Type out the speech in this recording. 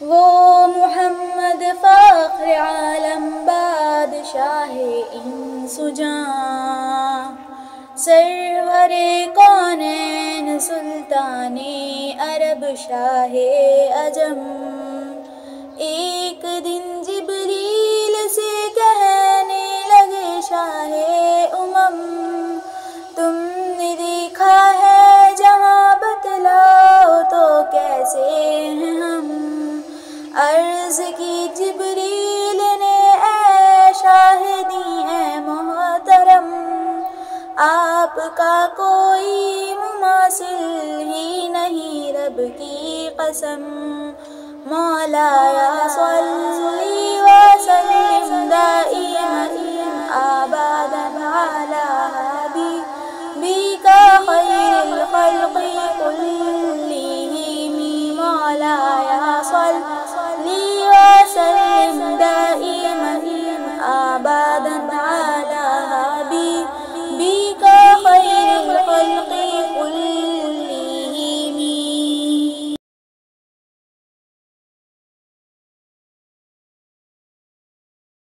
وہ محمد فخر عالم بادشاہ انس و جاں، سرور کونین سلطان عرب شاہ عجم۔ ایک دن جبریل سے کہنے لگے شاہ امم، تم نے دیکھا ہے جہاں، بتلاؤ تو کیسے ہیں ہم؟ عرض کی جبریل نے اے شاہدی اے محترم، آپ کا کوئی مماثل ہی نہیں رب کی قسم۔ مولایا صلی وسلم دائما